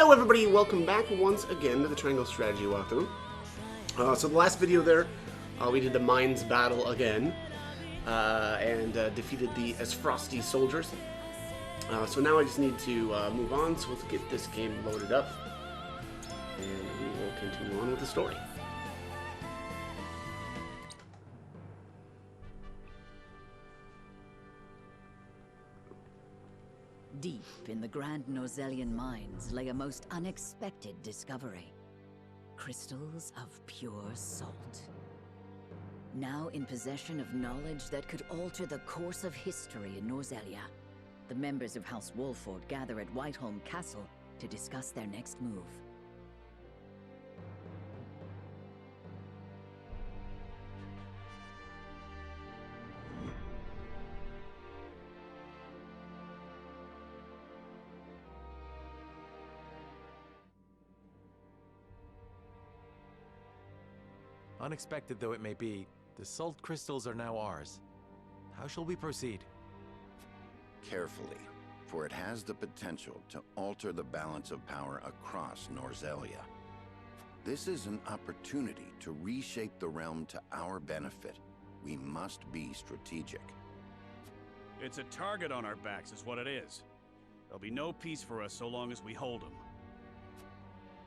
Hello everybody, welcome back once again to the Triangle Strategy walkthrough. So the last video there, we did the Mines battle again, and defeated the Esfrosti soldiers. So now I just need to move on, so let's get this game loaded up, and we will continue on with the story. Deep in the Grand Norzelian mines lay a most unexpected discovery. Crystals of pure salt. Now in possession of knowledge that could alter the course of history in Norzelia, the members of House Wolford gather at Whiteholm Castle to discuss their next move. Unexpected though it may be, the salt crystals are now ours. How shall we proceed? Carefully, for it has the potential to alter the balance of power across Norzelia. This is an opportunity to reshape the realm to our benefit. We must be strategic. It's a target on our backs is what it is. There'll be no peace for us so long as we hold them.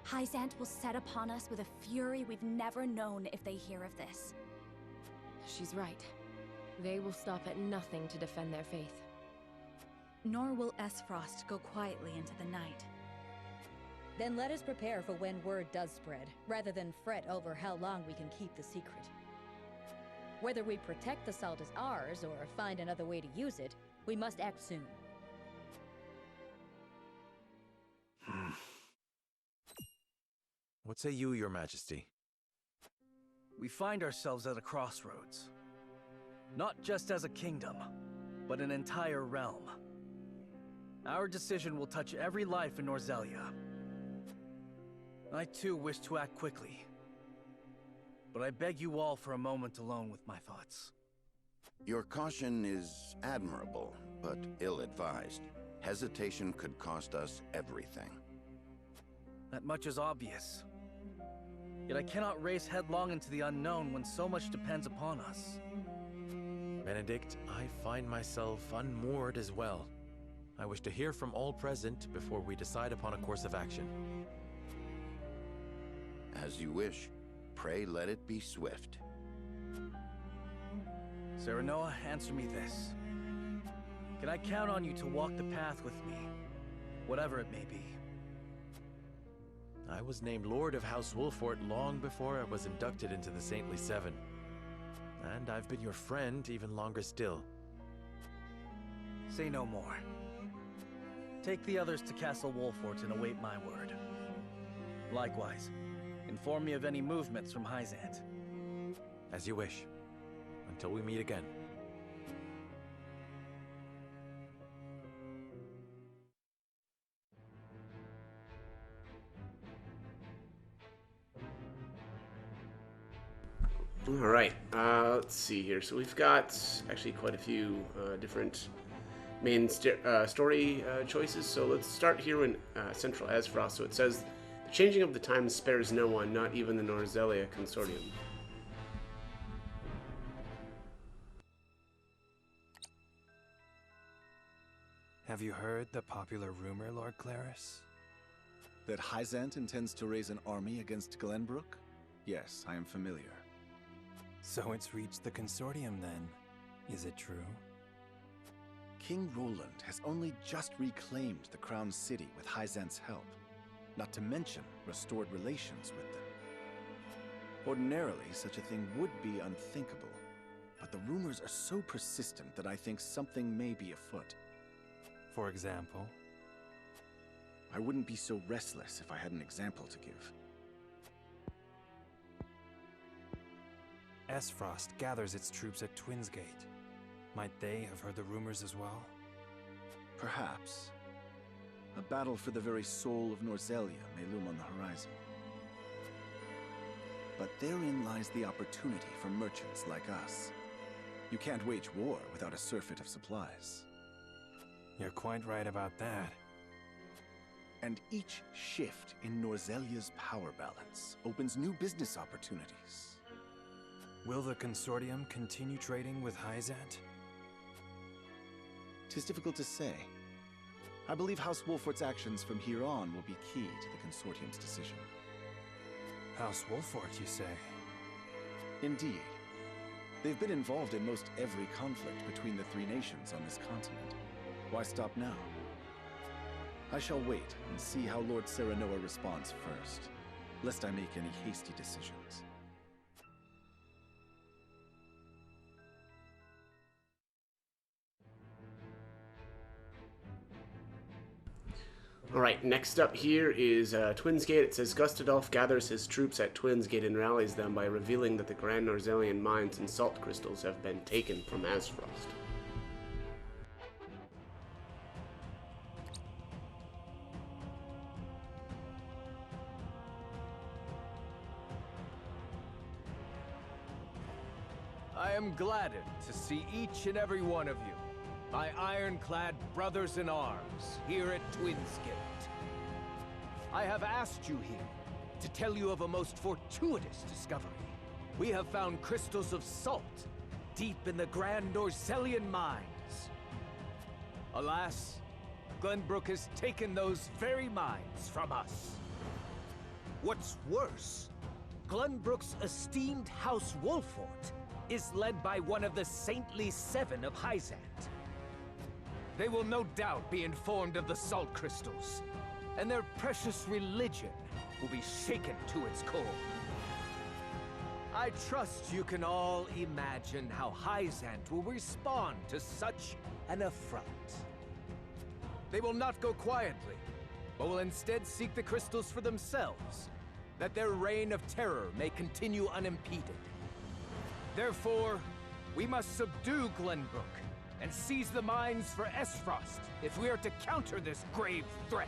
Hyzant will set upon us with a fury we've never known if they hear of this. She's right. They will stop at nothing to defend their faith. Nor will Esfrost go quietly into the night. Then let us prepare for when word does spread, rather than fret over how long we can keep the secret. Whether we protect the salt as ours or find another way to use it, we must act soon. What say you, Your Majesty? We find ourselves at a crossroads. Not just as a kingdom, but an entire realm. Our decision will touch every life in Norzelia. I too wish to act quickly. But I beg you all for a moment alone with my thoughts. Your caution is admirable, but ill-advised. Hesitation could cost us everything. That much is obvious. Yet I cannot race headlong into the unknown when so much depends upon us. Benedict, I find myself unmoored as well. I wish to hear from all present before we decide upon a course of action. As you wish. Pray let it be swift. Serenoa, answer me this. Can I count on you to walk the path with me, whatever it may be? I was named Lord of House Wolford long before I was inducted into the Saintly Seven. And I've been your friend even longer still. Say no more. Take the others to Castle Wolford and await my word. Likewise, inform me of any movements from Hyzant. As you wish. Until we meet again. Alright, let's see here. So we've got actually quite a few different main story choices. So let's start here in Central Esfrost. So it says, the changing of the times spares no one, not even the Norzelia Consortium. Have you heard the popular rumor, Lord Claris? That Hyzant intends to raise an army against Glenbrook? Yes, I am familiar. So it's reached the Consortium then. Is it true? King Roland has only just reclaimed the Crown City with Hyzant's help, not to mention restored relations with them. Ordinarily, such a thing would be unthinkable, but the rumors are so persistent that I think something may be afoot. For example? I wouldn't be so restless if I had an example to give. Esfrost gathers its troops at Twinsgate. Might they have heard the rumors as well? Perhaps. A battle for the very soul of Norzelia may loom on the horizon. But therein lies the opportunity for merchants like us. You can't wage war without a surfeit of supplies. You're quite right about that. And each shift in Norzelia's power balance opens new business opportunities. Will the Consortium continue trading with Hyzant? 'Tis difficult to say. I believe House Wolfort's actions from here on will be key to the Consortium's decision. House Wolfort, you say? Indeed. They've been involved in most every conflict between the three nations on this continent. Why stop now? I shall wait and see how Lord Serenoa responds first, lest I make any hasty decisions. Alright, next up here is Twins Gate. It says Gustadolf gathers his troops at Twins Gate and rallies them by revealing that the Grand Norzelian mines and salt crystals have been taken from Azfrost. I am gladdened to see each and every one of you, my ironclad brothers in arms, here at Twins Gate. I have asked you here to tell you of a most fortuitous discovery. We have found crystals of salt deep in the Grand Norzelian mines. Alas, Glenbrook has taken those very mines from us. What's worse, Glenbrook's esteemed House Wolfort is led by one of the Saintly Seven of Hyzant. They will no doubt be informed of the salt crystals, and their precious religion will be shaken to its core. I trust you can all imagine how Hyzant will respond to such an affront. They will not go quietly, but will instead seek the crystals for themselves, that their reign of terror may continue unimpeded. Therefore, we must subdue Glenbrook and seize the mines for Esfrost if we are to counter this grave threat.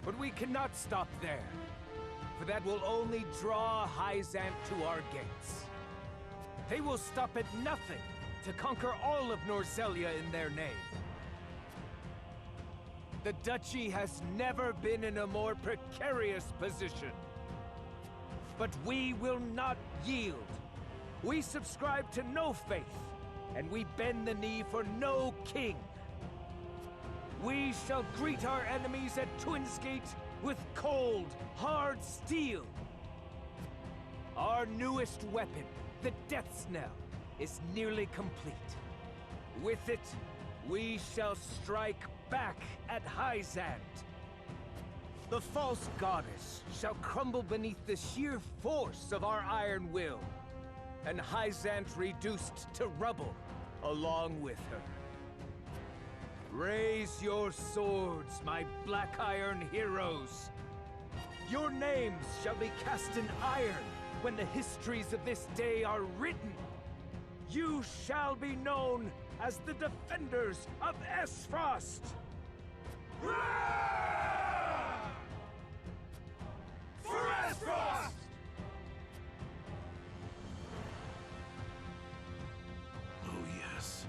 But we cannot stop there, for that will only draw Hyzant to our gates. They will stop at nothing to conquer all of Norzelia in their name. The Duchy has never been in a more precarious position. But we will not yield. We subscribe to no faith, and we bend the knee for no king. We shall greet our enemies at Twins Gate with cold, hard steel. Our newest weapon, the Death Knell, is nearly complete. With it, we shall strike back at Hyzant. The false goddess shall crumble beneath the sheer force of our iron will, and Hyzant reduced to rubble along with her. Raise your swords, my black iron heroes. Your names shall be cast in iron when the histories of this day are written. You shall be known as the defenders of Esfrost. For Esfrost! Oh yes.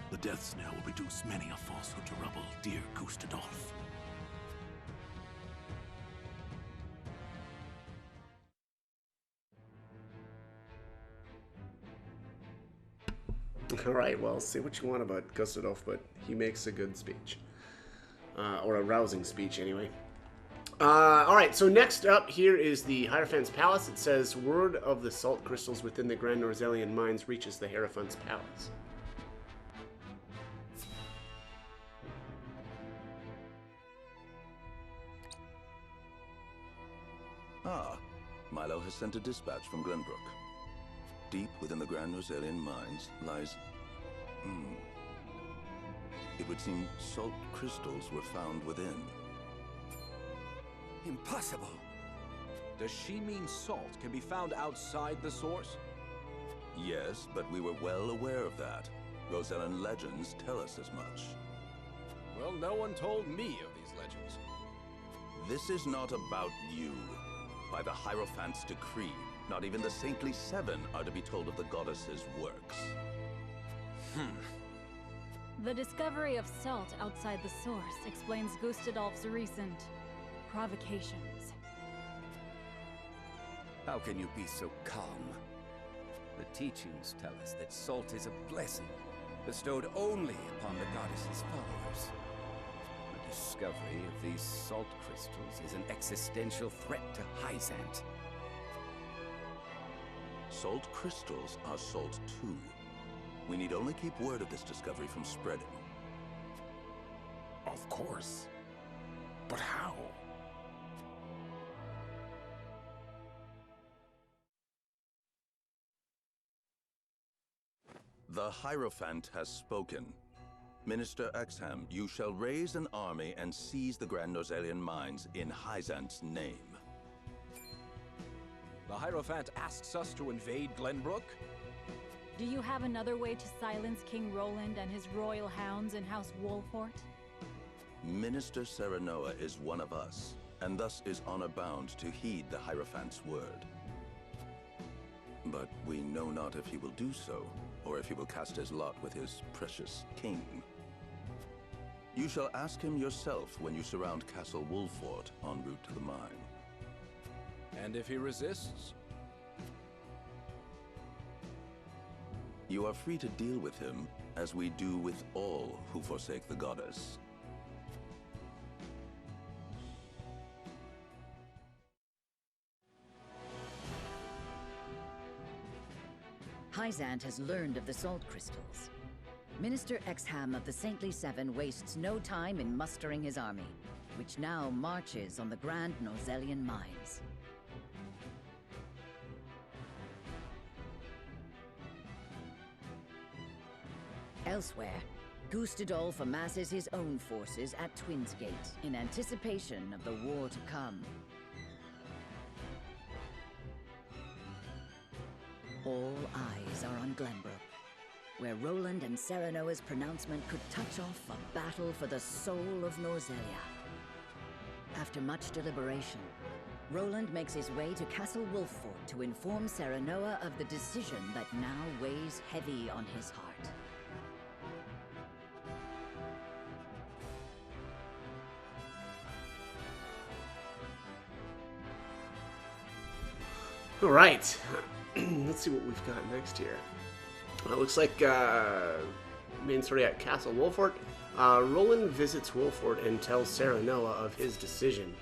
The Death Snare will reduce many a falsehood to rubble, dear Gustadolf. Alright, well, say what you want about Gustadolf, but he makes a good speech. Or a rousing speech, anyway. Alright, so next up here is the Hierophant's Palace. It says, word of the salt crystals within the Grand Norzelian mines reaches the Hierophant's Palace. Ah, Milo has sent a dispatch from Glenbrook. Deep within the Grand Norzelian mines lies... It would seem salt crystals were found within. Impossible! Does she mean salt can be found outside the source? Yes, but we were well aware of that. Rosellan legends tell us as much. Well, no one told me of these legends. This is not about you. By the Hierophant's decree, not even the Saintly Seven are to be told of the goddess's works. The discovery of salt outside the source explains Gustadolf's recent provocations. How can you be so calm? The teachings tell us that salt is a blessing, bestowed only upon the goddess's followers. The discovery of these salt crystals is an existential threat to Hyzant. Salt crystals are salt too. We need only keep word of this discovery from spreading. Of course. But how? The Hierophant has spoken. Minister Exham, you shall raise an army and seize the Grand Norzelian mines in Hyzant's name. The Hierophant asks us to invade Glenbrook? Do you have another way to silence King Roland and his royal hounds in House Wolfort? Minister Serenoa is one of us, and thus is honor-bound to heed the Hierophant's word. But we know not if he will do so, or if he will cast his lot with his precious king. You shall ask him yourself when you surround Castle Wolfort en route to the mine. And if he resists? You are free to deal with him, as we do with all who forsake the goddess. Hyzant has learned of the salt crystals. Minister Exham of the Saintly Seven wastes no time in mustering his army, which now marches on the Grand Norzelian mines. Elsewhere, Gustadolf amasses his own forces at Twinsgate in anticipation of the war to come. All eyes are on Glenbrook, where Roland and Serenoa's pronouncement could touch off a battle for the soul of Norzelia. After much deliberation, Roland makes his way to Castle Wolfort to inform Serenoa of the decision that now weighs heavy on his heart. All right, let's see what we've got next here. It looks like main story at Castle Wolfort. Roland visits Wolfort and tells Serenoa of his decision.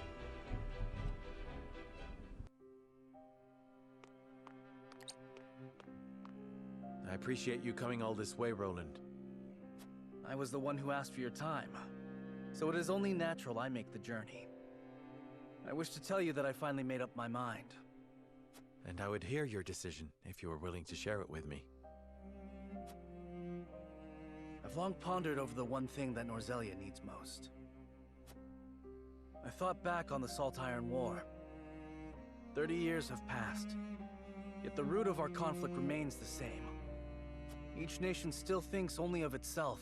I appreciate you coming all this way, Roland. I was the one who asked for your time, so it is only natural I make the journey. I wish to tell you that I finally made up my mind. And I would hear your decision if you were willing to share it with me. I've long pondered over the one thing that Norzelia needs most. I thought back on the Salt Iron War. 30 years have passed, yet the root of our conflict remains the same. Each nation still thinks only of itself,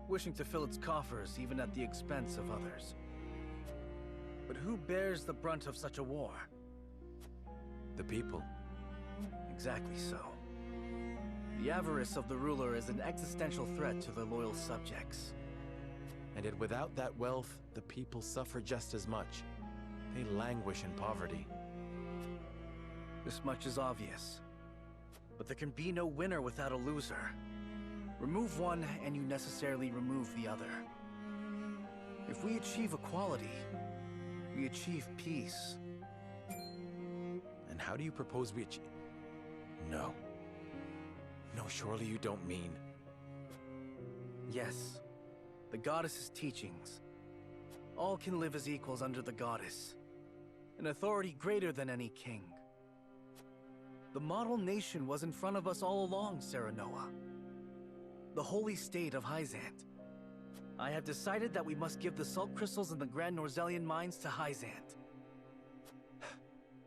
wishing to fill its coffers even at the expense of others. But who bears the brunt of such a war? The people. Exactly so. The avarice of the ruler is an existential threat to their loyal subjects. And yet without that wealth, the people suffer just as much. They languish in poverty. This much is obvious. But there can be no winner without a loser. Remove one, and you necessarily remove the other. If we achieve equality, we achieve peace. And how do you propose we achieve? No. No, surely you don't mean... Yes. The goddess's teachings. All can live as equals under the goddess. An authority greater than any king. The model nation was in front of us all along, Serenoa. The holy state of Hyzant. I have decided that we must give the salt crystals in the Grand Norzelian mines to Hyzant.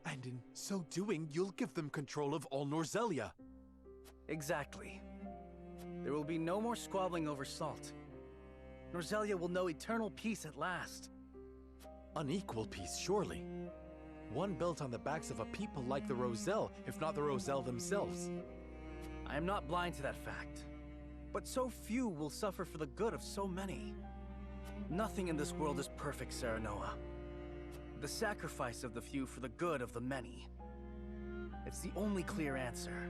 And in so doing, you'll give them control of all Norzelia. Exactly. There will be no more squabbling over salt. Norzelia will know eternal peace at last. Unequal peace, surely. One built on the backs of a people like the Roselle, if not the Roselle themselves. I am not blind to that fact. But so few will suffer for the good of so many. Nothing in this world is perfect, Serenoa. The sacrifice of the few for the good of the many. It's the only clear answer,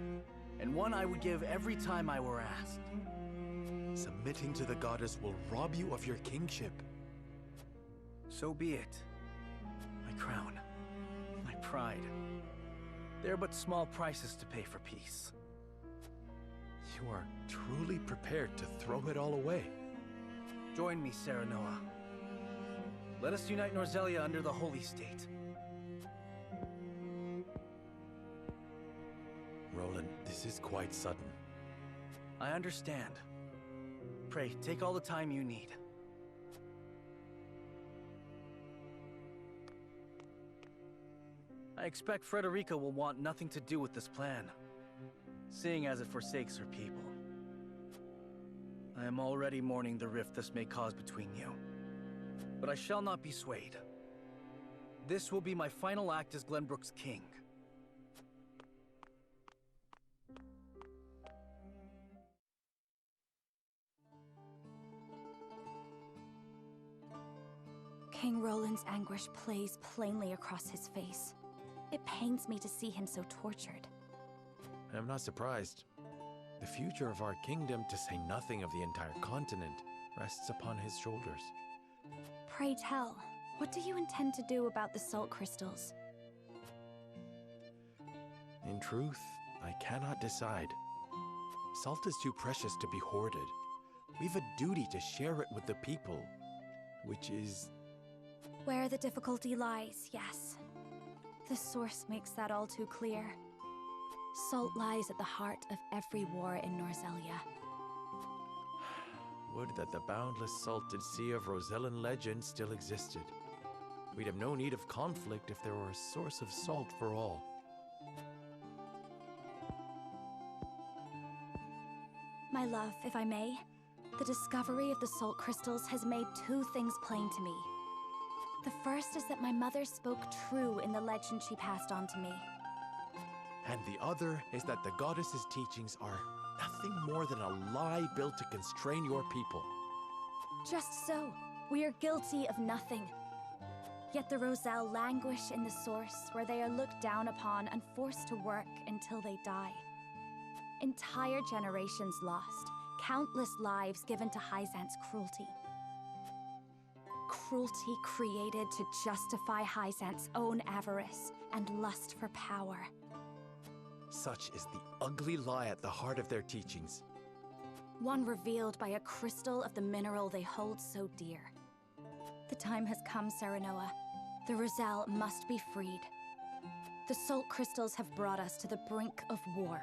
and one I would give every time I were asked. Submitting to the goddess will rob you of your kingship. So be it. My crown, my pride. They're but small prices to pay for peace. You are truly prepared to throw it all away. Join me, Serenoa. Let us unite Norzelia under the Holy State. Roland, this is quite sudden. I understand. Pray, take all the time you need. I expect Frederica will want nothing to do with this plan, seeing as it forsakes her people. I am already mourning the rift this may cause between you, but I shall not be swayed. This will be my final act as Glenbrook's king. King Roland's anguish plays plainly across his face. It pains me to see him so tortured. I am not surprised. The future of our kingdom, to say nothing of the entire continent, rests upon his shoulders. Pray tell, what do you intend to do about the salt crystals? In truth, I cannot decide. Salt is too precious to be hoarded. We've a duty to share it with the people, which is... Where the difficulty lies, yes. The source makes that all too clear. Salt lies at the heart of every war in Norzelia. Would that the boundless salted sea of Rosellan legend still existed. We'd have no need of conflict if there were a source of salt for all. My love, if I may, the discovery of the salt crystals has made two things plain to me. The first is that my mother spoke true in the legend she passed on to me. And the other is that the goddess's teachings are nothing more than a lie built to constrain your people. Just so. We are guilty of nothing. Yet the Roselle languish in the source, where they are looked down upon and forced to work until they die. Entire generations lost, countless lives given to Hyzant's cruelty. Cruelty created to justify Hyzant's own avarice and lust for power. Such is the ugly lie at the heart of their teachings. One revealed by a crystal of the mineral they hold so dear. The time has come, Serenoa. The Roselle must be freed. The salt crystals have brought us to the brink of war.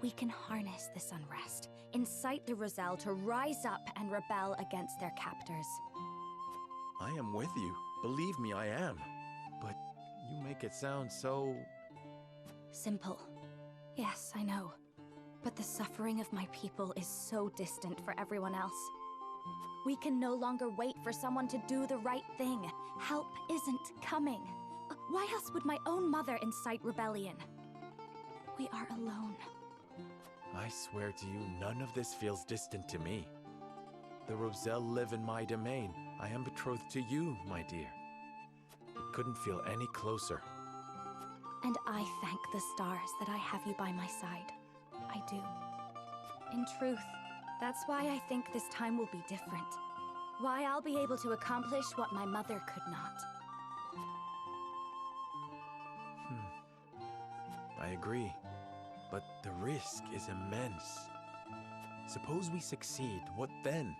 We can harness this unrest, incite the Roselle to rise up and rebel against their captors. I am with you. Believe me, I am. But you make it sound so... Simple. Yes, I know. But the suffering of my people is so distant for everyone else. We can no longer wait for someone to do the right thing. Help isn't coming. Why else would my own mother incite rebellion? We are alone. I swear to you, none of this feels distant to me. The Roselle live in my domain. I am betrothed to you, my dear. It couldn't feel any closer. And I thank the stars that I have you by my side. I do. In truth, that's why I think this time will be different. Why I'll be able to accomplish what my mother could not. I agree. But the risk is immense. Suppose we succeed, what then?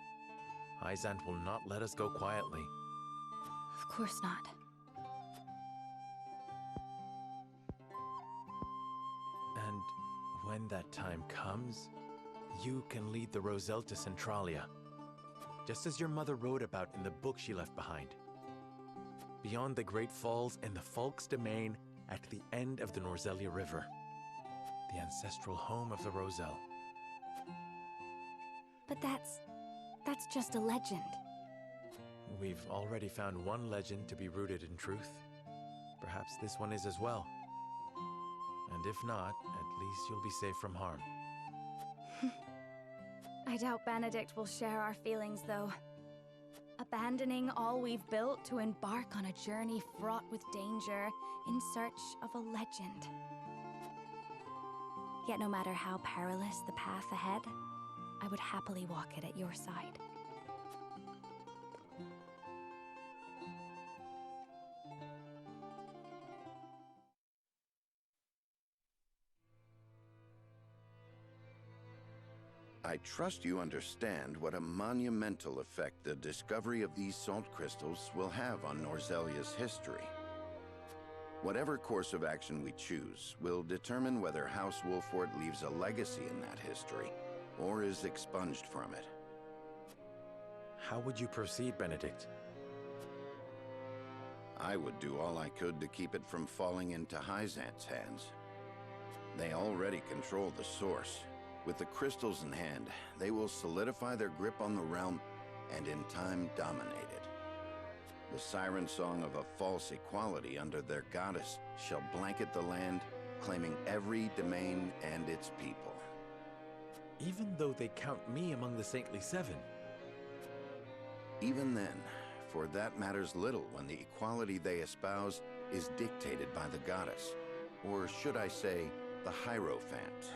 Hyzant will not let us go quietly. Of course not. And when that time comes, you can lead the Roselle to Centralia, just as your mother wrote about in the book she left behind. Beyond the Great Falls and the Falk's domain at the end of the Norzelia River. The ancestral home of the Roselle. But that's just a legend. We've already found one legend to be rooted in truth. Perhaps this one is as well. And if not, at least you'll be safe from harm. I doubt Benedict will share our feelings, though. Abandoning all we've built to embark on a journey fraught with danger in search of a legend. Yet no matter how perilous the path ahead, I would happily walk it at your side. I trust you understand what a monumental effect the discovery of these salt crystals will have on Norzelia's history. Whatever course of action we choose will determine whether House Wolffort leaves a legacy in that history, or is expunged from it. How would you proceed, Benedict? I would do all I could to keep it from falling into Hyzant's hands. They already control the source. With the crystals in hand, they will solidify their grip on the realm and in time dominate it. The siren song of a false equality under their goddess shall blanket the land, claiming every domain and its people. Even though they count me among the Saintly Seven? Even then, for that matters little when the equality they espouse is dictated by the goddess, or should I say, the Hierophant.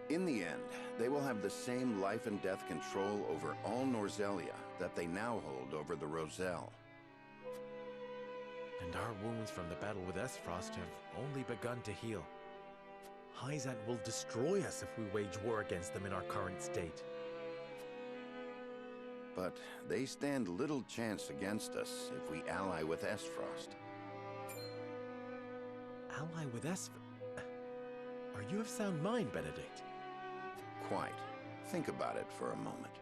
In the end, they will have the same life and death control over all Norzelia that they now hold over the Roselle. And our wounds from the battle with Esfrost have only begun to heal. Hyzant will destroy us if we wage war against them in our current state. But they stand little chance against us if we ally with Esfrost. Ally with Esfrost? Are you of sound mind, Benedict? Quite. Think about it for a moment.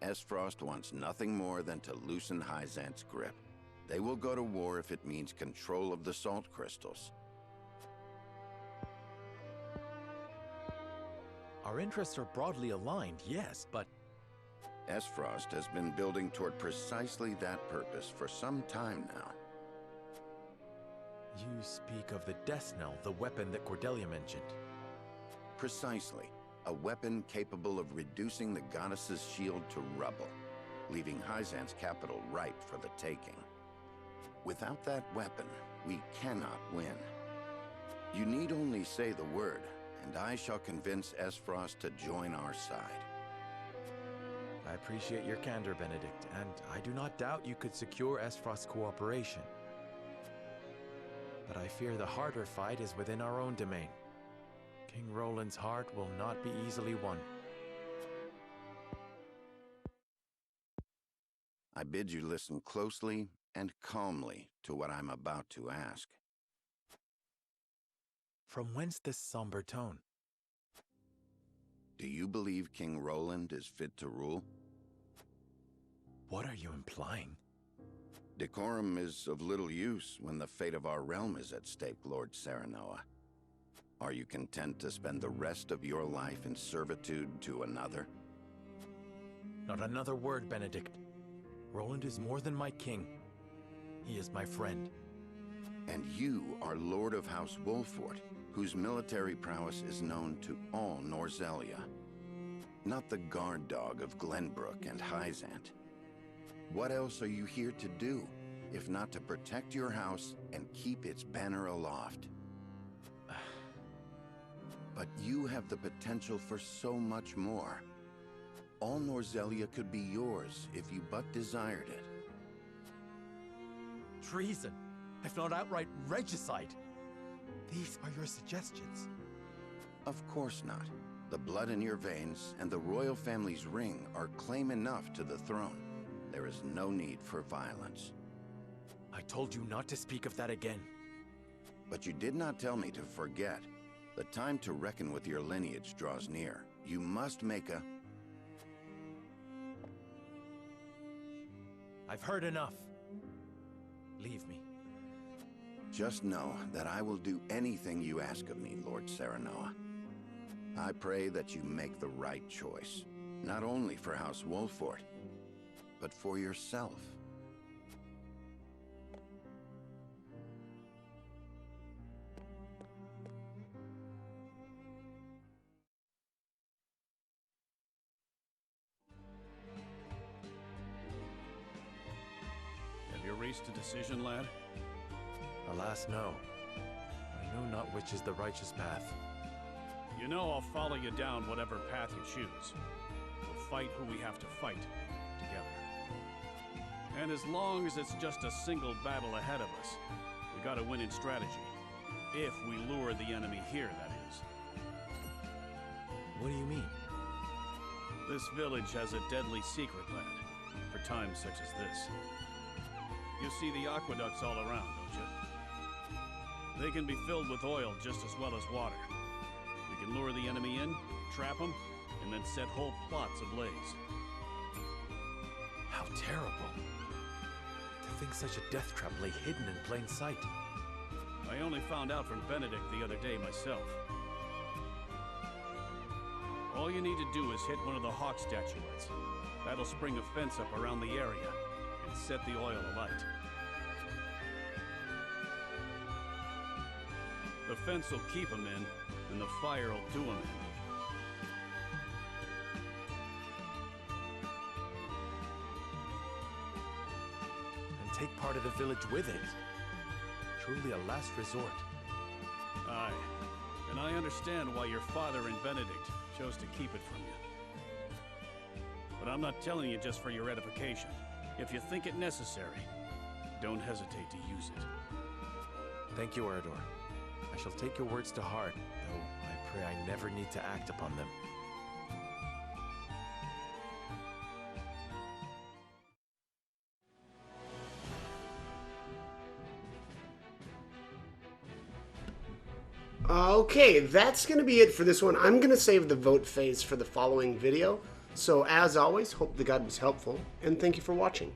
Esfrost wants nothing more than to loosen Hyzant's grip. They will go to war if it means control of the salt crystals. Our interests are broadly aligned, yes, but... Esfrost has been building toward precisely that purpose for some time now. You speak of the Death Knell, the weapon that Cordelia mentioned. Precisely. A weapon capable of reducing the goddess's shield to rubble, leaving Hyzant's capital ripe for the taking. Without that weapon, we cannot win. You need only say the word, and I shall convince Esfrost to join our side. I appreciate your candor, Benedict, and I do not doubt you could secure Esfrost's cooperation. But I fear the harder fight is within our own domain. King Roland's heart will not be easily won. I bid you listen closely and calmly to what I'm about to ask. From whence this somber tone? Do you believe King Roland is fit to rule? What are you implying? Decorum is of little use when the fate of our realm is at stake, Lord Serenoa. Are you content to spend the rest of your life in servitude to another? Not another word, Benedict. Roland is more than my king. He is my friend. And you are Lord of House Wolffort, whose military prowess is known to all Norzelia. Not the guard dog of Glenbrook and Hyzant. What else are you here to do, if not to protect your house and keep its banner aloft? But you have the potential for so much more. All Norzelia could be yours if you but desired it. Treason, if not outright regicide. These are your suggestions. Of course not. The blood in your veins and the royal family's ring are claim enough to the throne. There is no need for violence. I told you not to speak of that again. But you did not tell me to forget. The time to reckon with your lineage draws near. You must make a... I've heard enough. Leave me. Just know that I will do anything you ask of me, Lord Serenoa. I pray that you make the right choice, not only for House Wolffort, but for yourself. reached a decision, lad? Alas, no. I know not which is the righteous path. You know I'll follow you down whatever path you choose. We'll fight who we have to fight, together. And as long as it's just a single battle ahead of us, we gotta win in strategy. If we lure the enemy here, that is. What do you mean? This village has a deadly secret, lad, for times such as this. You see the aqueducts all around, don't you? They can be filled with oil just as well as water. We can lure the enemy in, trap them, and then set whole plots ablaze. How terrible. To think such a death trap lay hidden in plain sight. I only found out from Benedict the other day myself. All you need to do is hit one of the hawk statuettes. That'll spring a fence up around the area and set the oil alight. The fence will keep them in, and the fire will do them in. And take part of the village with it. Truly a last resort. Aye. And I understand why your father and Benedict chose to keep it from you. But I'm not telling you just for your edification. If you think it necessary, don't hesitate to use it. Thank you, Eredor. I shall take your words to heart, though I pray I never need to act upon them. Okay, that's going to be it for this one. I'm going to save the vote phase for the following video. So as always, hope the guide was helpful, and thank you for watching.